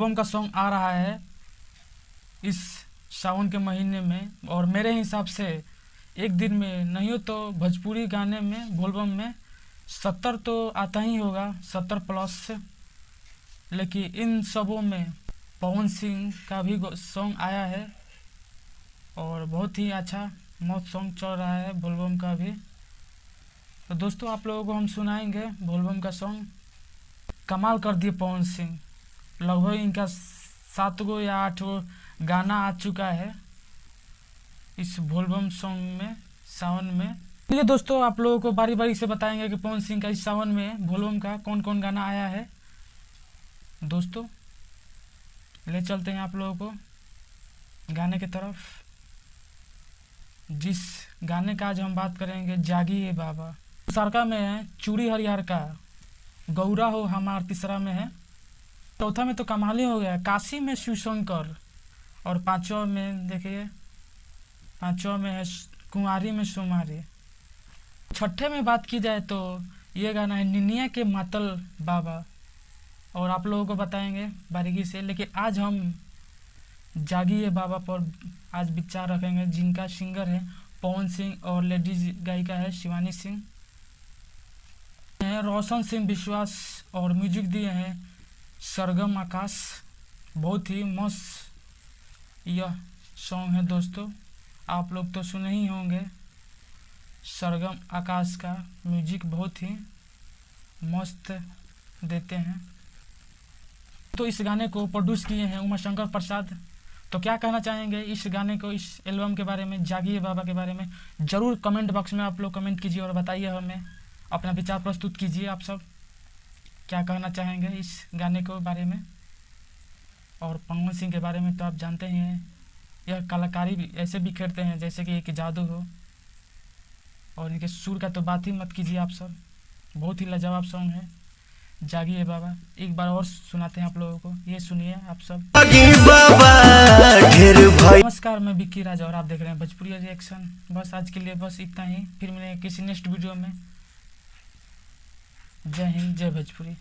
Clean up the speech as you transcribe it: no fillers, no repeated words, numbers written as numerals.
बोलबम का सॉन्ग आ रहा है इस सावन के महीने में, और मेरे हिसाब से एक दिन में नहीं हो तो भोजपुरी गाने में बोलबम में 70 तो आता ही होगा, 70 प्लस। लेकिन इन सबों में पवन सिंह का भी सॉन्ग आया है और बहुत ही अच्छा मस्त सॉन्ग चल रहा है बोलबम का भी। तो दोस्तों आप लोगों को हम सुनाएंगे बोलबम का सॉन्ग। कमाल कर दिए पवन सिंह, लगभग इनका 7 गो या 8 गो गाना आ चुका है इस बोलबम सॉन्ग में सावन में। चलिए दोस्तों आप लोगों को बारी बारी से बताएंगे कि पवन सिंह का इस सावन में बोलबम का कौन कौन गाना आया है। दोस्तों ले चलते हैं आप लोगों को गाने की तरफ। जिस गाने का आज हम बात करेंगे जागिए बाबा। दूसरा में है चूड़ी हरिहर का गौरा हो हमार, तीसरा में है, चौथा में तो कमाली हो गया काशी में शिवशंकर, और पांचवा में देखिए पांचवा में है कुंवारी में सोमारी। छठे में बात की जाए तो ये गाना है निनिया के मातल बाबा, और आप लोगों को बताएंगे बारीकी से। लेकिन आज हम जागिए बाबा पर आज विचार रखेंगे, जिनका सिंगर है पवन सिंह और लेडीज गायिका है शिवानी सिंह, रोशन सिंह विश्वास, और म्यूजिक दिए हैं सरगम आकाश। बहुत ही मस्त यह सॉन्ग है दोस्तों, आप लोग तो सुने ही होंगे। सरगम आकाश का म्यूजिक बहुत ही मस्त देते हैं। तो इस गाने को प्रोड्यूस किए हैं उमा शंकर प्रसाद। तो क्या कहना चाहेंगे इस गाने को, इस एल्बम के बारे में, जागिए बाबा के बारे में? ज़रूर कमेंट बॉक्स में आप लोग कमेंट कीजिए और बताइए, हमें अपना विचार प्रस्तुत कीजिए। आप सब क्या कहना चाहेंगे इस गाने के बारे में? और पवन सिंह के बारे में तो आप जानते ही हैं, यह कलाकारी भी ऐसे बिखेरते हैं जैसे कि एक जादू हो, और इनके सुर का तो बात ही मत कीजिए आप सब। बहुत ही लाजवाब सॉन्ग है जागिए बाबा। एक बार और सुनाते हैं आप लोगों को, ये सुनिए आप सब। नमस्कार, मैं विक्की राज और आप देख रहे हैं भोजपुरी रिएक्शन। बस आज के लिए बस इतना ही, फिर मिलेंगे किसी नेक्स्ट वीडियो में। जय हिंद, जय भोजपुरी।